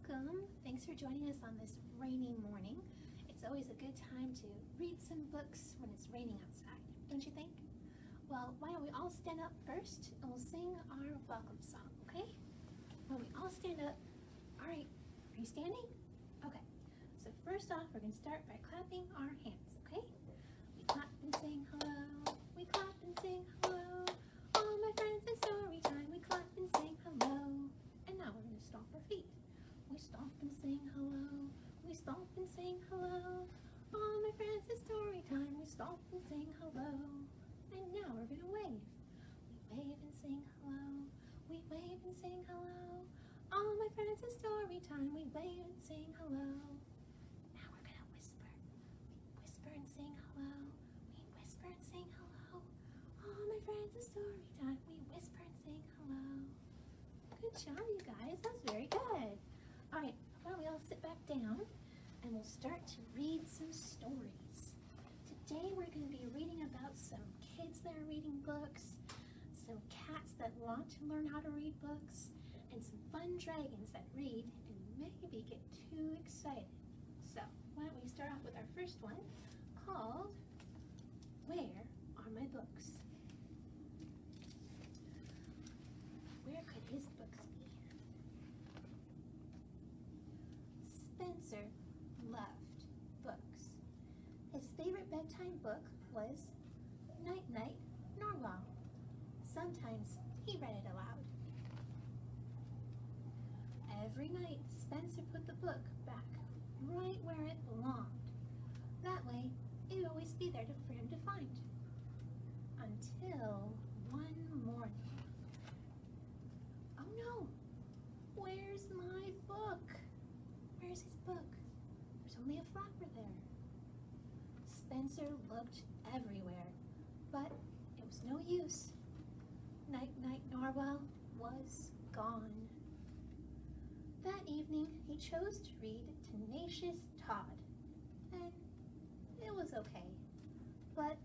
Welcome. Thanks for joining us on this rainy morning. It's always a good time to read some books when it's raining outside, don't you think? Well, why don't we all stand up first and we'll sing our welcome song, okay? When we all stand up, all right, are you standing? Okay, so first off, we're going to start by clapping our hands, okay? We clap and sing hello, we clap and sing hello. All my friends in story time, we clap and sing hello. And now we're going to stomp our feet. We stomp and sing hello, we stomp and sing hello. All my friends in story time, we stomp and sing hello. And now we're going to wave. We wave and sing hello, we wave and sing hello. All my friends in story time, we wave and sing hello. Now we're going to whisper. We whisper and sing hello, we whisper and sing hello. All my friends in story time, we whisper and sing hello. Good job, you guys. That's very good. All right, why don't we all sit back down and we'll start to read some stories. Today we're going to be reading about some kids that are reading books, some cats that want to learn how to read books, and some fun dragons that read and maybe get too excited. So why don't we start off with our first one called Where Are My Books? Where could his books be? Spencer loved books. His favorite bedtime book was Night Night Narwhal. Sometimes he read it aloud. Every night, Spencer put the book back right where it belonged. That way, it would always be there for him to find. Until one morning. Oh no! Where's my book? Where's his book? There's only a flapper there. Spencer looked everywhere, but it was no use. Night Night Narwhal was gone. That evening, he chose to read Tenacious Todd, and it was okay. But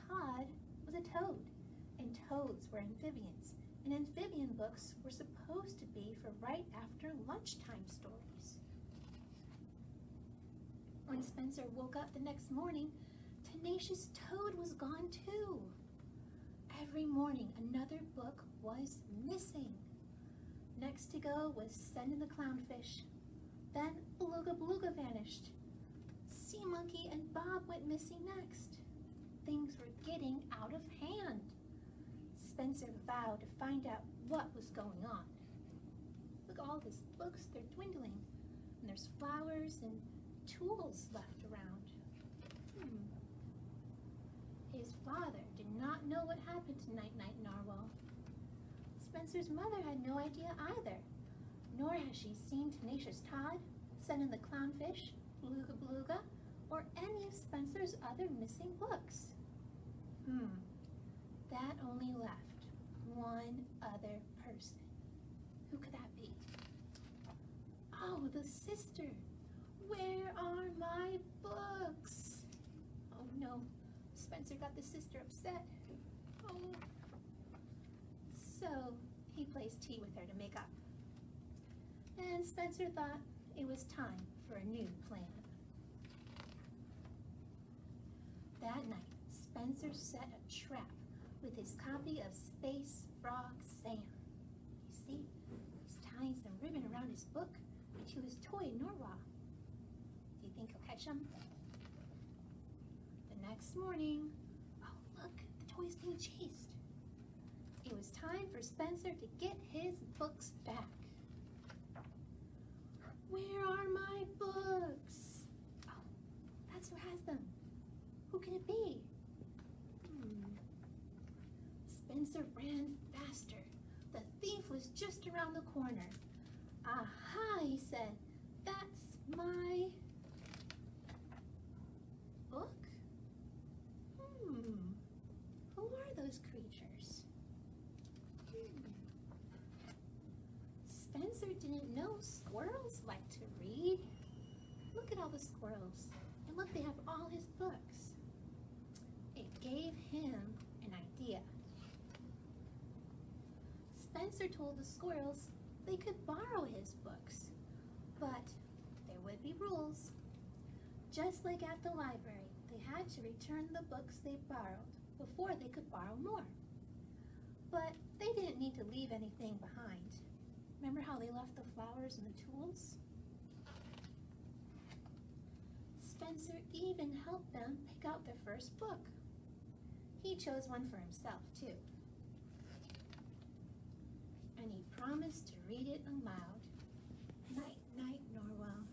Todd was a toad, and toads were amphibians, and amphibian books were supposed to be for right after lunchtime stories. When Spencer woke up the next morning, Tenacious Toad was gone too. Every morning, another book was missing. Next to go was Send in the Clownfish. Then Beluga Beluga vanished. Sea Monkey and Bob went missing next. Things were getting out of hand. Spencer vowed to find out what was going on. Look at all his books, they're dwindling. And there's flowers and tools left around. His father did not know what happened to Night Night Narwhal. Spencer's mother had no idea either, nor has she seen Tenacious Todd, Send in the Clownfish, Beluga Beluga, or any of Spencer's other missing books. That only left one other person. Who could that be? Oh, the sister. Where are my books? Oh no, Spencer got the sister upset. Oh. So he placed tea with her to make up. And Spencer thought it was time for a new plan. That night, Spencer set a trap with his copy of Space Frog Sam. You see, he's tying some ribbon around his book and to his toy narwhal. Do you think he'll catch him? The next morning, oh look, the toy's being chased. It was time for Spencer to get his books back. Where are my books? Oh, that's who has them. Who can it be? Spencer ran faster. The thief was just around the corner. Aha, he said. That's my book? Who are those creatures? Spencer didn't know squirrels like to read. Look at all the squirrels. And look, they have all his books. It gave him an idea. Spencer told the squirrels they could borrow his books, But there would be rules. Just like at the library, they had to return the books they borrowed before they could borrow more. But they didn't need to leave anything behind. Remember how they left the flowers and the tools? Spencer even helped them pick out their first book. He chose one for himself, too. And he promised to read it aloud. Night, night, Norwell.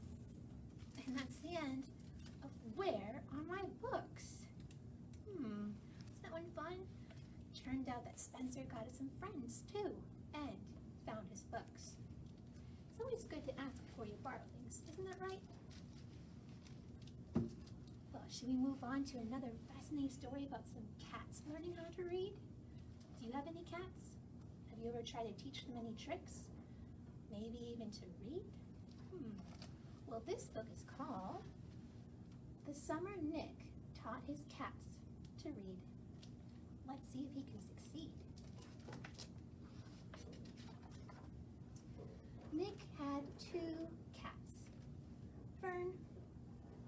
And that's the end of Where Are My Books? Wasn't that one fun? Turned out that Spencer got us some friends, too, and found his books. It's always good to ask before you borrow things, isn't that right? Well, should we move on to another fascinating story about some cats learning how to read? Do you have any cats? Have you ever tried to teach them any tricks? Maybe even to read? Well, this book is called The Summer Nick Taught His Cats to Read. Let's see if he can succeed. Nick had 2 cats, Fern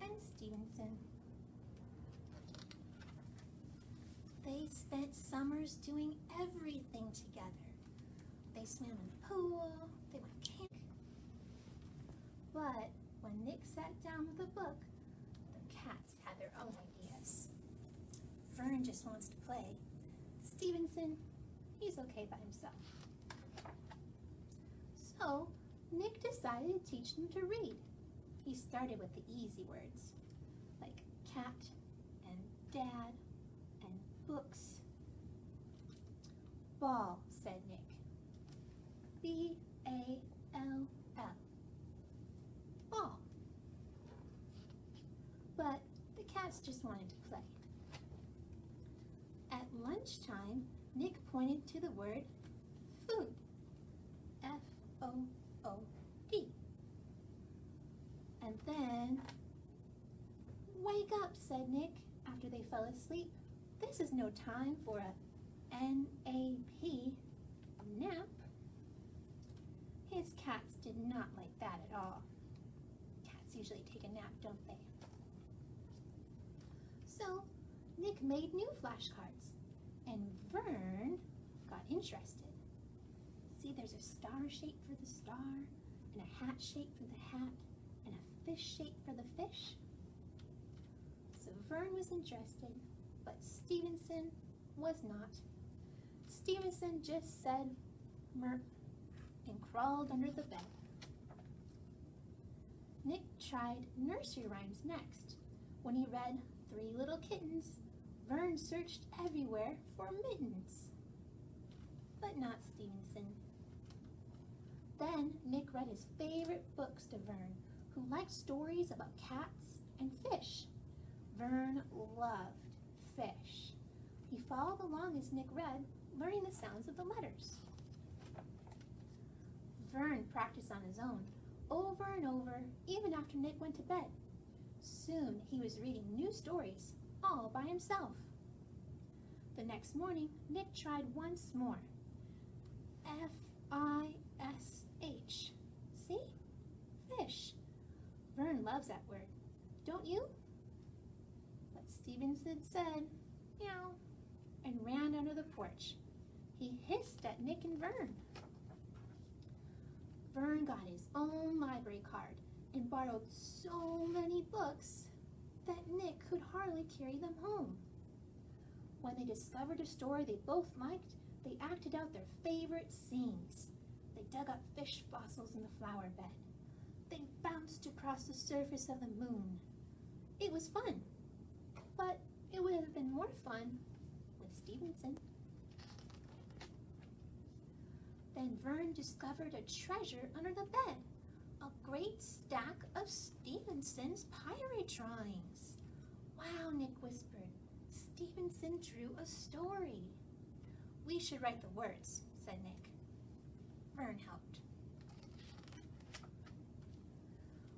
and Stevenson. They spent summers doing everything together. They swam in the pool, they went camping. But when Nick sat down with a book, the cats had their own ideas. Fern just wants to play. Stevenson, he's okay by himself. So Nick decided to teach them to read. He started with the easy words, like cat and dad and books. Ball, said Nick. B-A-L-L. Ball. But the cats just wanted to play. At lunchtime, Nick pointed to the word food. F-O-O-D. And then, wake up, said Nick after they fell asleep. This is no time for a N-A-P, nap. His cats did not like that at all. Cats usually take a nap, don't they? So, Nick made new flashcards, and Vern got interested. See, there's a star shape for the star, and a hat shape for the hat, and a fish shape for the fish. So Vern was interested, but Stevenson was not. Stevenson just said "merp" and crawled under the bed. Nick tried nursery rhymes next. When he read 3 Little Kittens, Vern searched everywhere for mittens. But not Stevenson. Then Nick read his favorite books to Vern, who liked stories about cats and fish. Vern loved fish. He followed along as Nick read, learning the sounds of the letters. Vern practiced on his own, over and over, even after Nick went to bed. Soon he was reading new stories, all by himself. The next morning, Nick tried once more. F-I-S-H. See? Fish. Vern loves that word. Don't you? But Stevenson said, meow, and ran under the porch. He hissed at Nick and Vern. Vern got his own library card and borrowed so many books that Nick could hardly carry them home. When they discovered a story they both liked, they acted out their favorite scenes. They dug up fish fossils in the flower bed. They bounced across the surface of the moon. It was fun, but it would have been more fun with Stevenson. Then Vern discovered a treasure under the bed, a great stack of Stevenson's pirate drawings. Wow, Nick whispered. Stevenson drew a story. We should write the words, said Nick. Vern helped.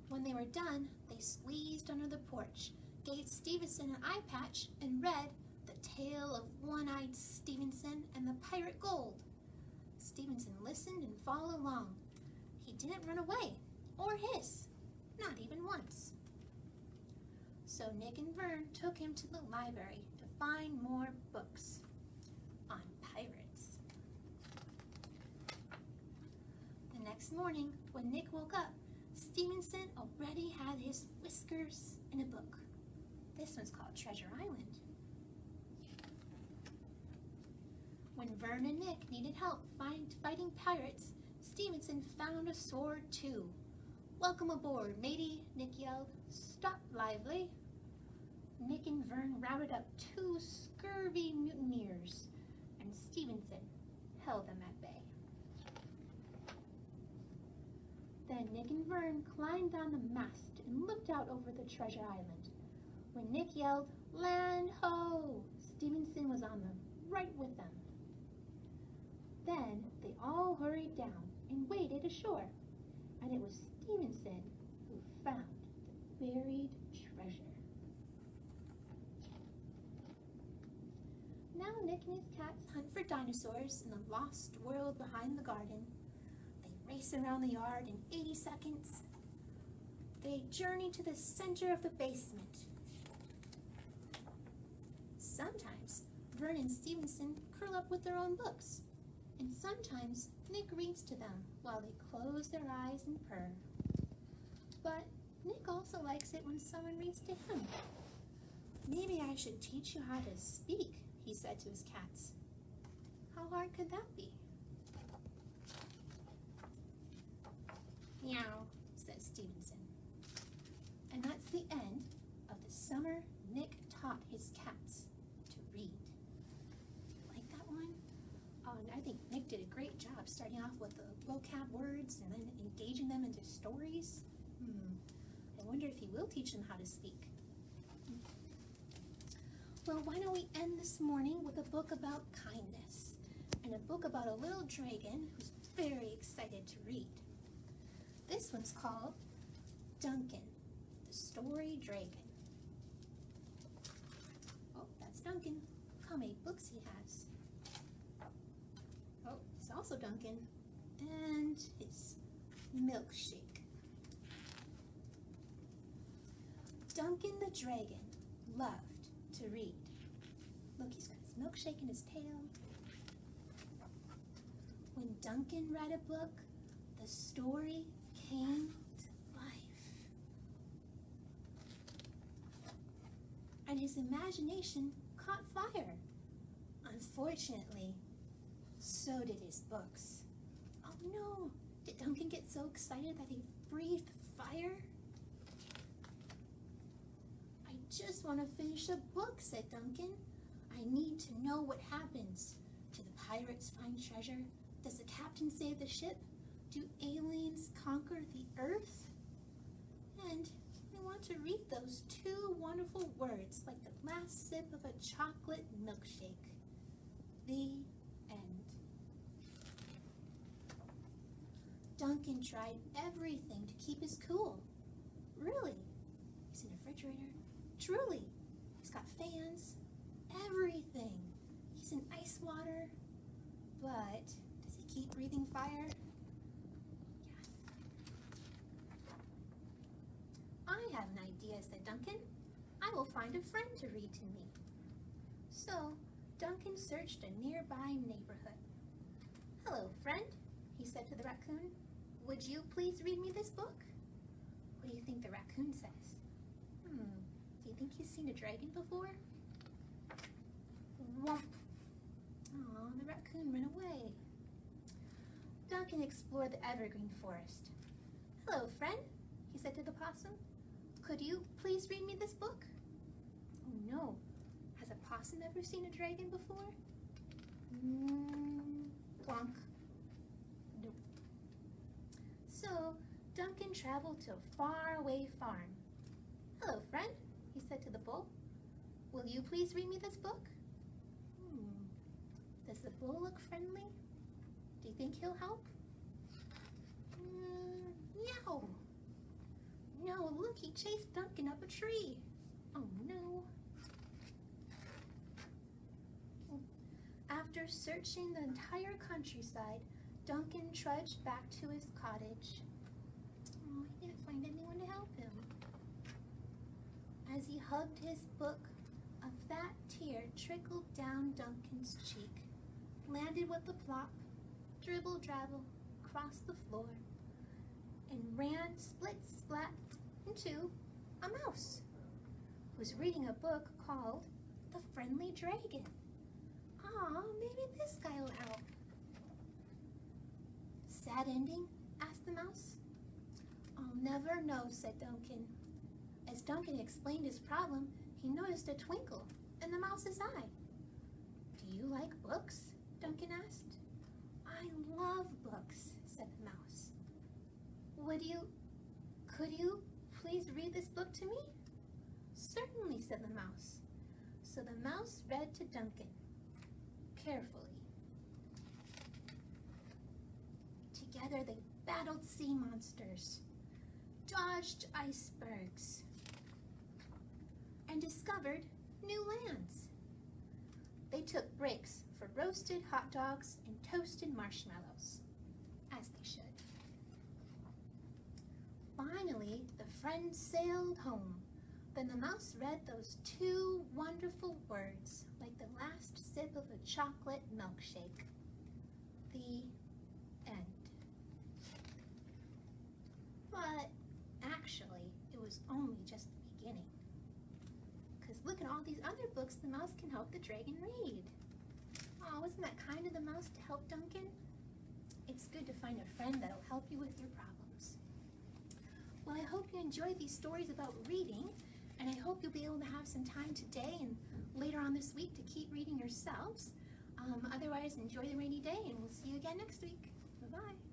When they were done, they squeezed under the porch, gave Stevenson an eye patch, and read The Tale of One-Eyed Stevenson and the Pirate Gold. Stevenson listened and followed along. He didn't run away. or hiss, not even once. So Nick and Vern took him to the library to find more books on pirates. The next morning, when Nick woke up, Stevenson already had his whiskers in a book. This one's called Treasure Island. When Vern and Nick needed help fighting pirates, Stevenson found a sword too. "Welcome aboard, matey," Nick yelled. "Stop lively." Nick and Vern routed up 2 scurvy mutineers, and Stevenson held them at bay. Then Nick and Vern climbed on the mast and looked out over the treasure island. When Nick yelled, "Land ho!" Stevenson was on them, right with them. Then they all hurried down and waded ashore, and it was Stevenson who found the buried treasure. Now Nick and his cats hunt for dinosaurs in the lost world behind the garden. They race around the yard in 80 seconds. They journey to the center of the basement. Sometimes Vern and Stevenson curl up with their own books, and sometimes Nick reads to them while they close their eyes and purr. But Nick also likes it when someone reads to him. "Maybe I should teach you how to speak," he said to his cats. "How hard could that be?" "Meow," said Stevenson. And that's the end of the summer Nick taught his cats to read. Like that one? Oh, and I think Nick did a great job starting off with the vocab words and then engaging them into stories. I wonder if he will teach them how to speak. Well, why don't we end this morning with a book about kindness and a book about a little dragon who's very excited to read. This one's called Duncan, the Story Dragon. Oh, that's Duncan. Look how many books he has. Oh, it's also Duncan and his milkshake. Duncan the dragon loved to read. Look, he's got his milkshake in his tail. When Duncan read a book, the story came to life. And his imagination caught fire. Unfortunately, so did his books. Oh no, did Duncan get so excited that he breathed fire? "I just want to finish the book," said Duncan. "I need to know what happens. Do the pirates find treasure? Does the captain save the ship? Do aliens conquer the earth? And I want to read those 2 wonderful words like the last sip of a chocolate milkshake." The end. Duncan tried everything to keep his cool. Really, he's in a refrigerator. Truly, he's got fans, everything. He's in ice water. But does he keep breathing fire? Yes. "I have an idea," said Duncan. "I will find a friend to read to me." So Duncan searched a nearby neighborhood. "Hello, friend," he said to the raccoon. "Would you please read me this book?" What do you think the raccoon says? Do you think he's seen a dragon before? Whomp. Aw, the raccoon ran away. Duncan explored the evergreen forest. "Hello, friend," he said to the possum. "Could you please read me this book?" Oh no, has a possum ever seen a dragon before? Plonk. Nope. So Duncan traveled to a faraway farm. "Hello, friend," he said to the bull. "Will you please read me this book?" Does the bull look friendly? Do you think he'll help? Meow. No, look, he chased Duncan up a tree. Oh no. After searching the entire countryside, Duncan trudged back to his cottage. Oh, As he hugged his book, a fat tear trickled down Duncan's cheek, landed with a plop, dribble-drabble, across the floor, and ran split-splat into a mouse, who was reading a book called The Friendly Dragon. Aw, maybe this guy will help. Sad ending? Asked the mouse. I'll never know, said Duncan. As Duncan explained his problem, he noticed a twinkle in the mouse's eye. Do you like books? Duncan asked. I love books, said the mouse. Could you please read this book to me? Certainly, said the mouse. So the mouse read to Duncan, carefully. Together they battled sea monsters, dodged icebergs, and discovered new lands. They took breaks for roasted hot dogs and toasted marshmallows, as they should. Finally, the friends sailed home. Then the mouse read those two wonderful words, like the last sip of a chocolate milkshake. The end. But actually, it was only just the beginning. Because look at all these other books the mouse can help the dragon read. Oh, wasn't that kind of the mouse to help Duncan? It's good to find a friend that'll help you with your problems. Well, I hope you enjoyed these stories about reading, and I hope you'll be able to have some time today and later on this week to keep reading yourselves. Otherwise, enjoy the rainy day, and we'll see you again next week. Bye-bye.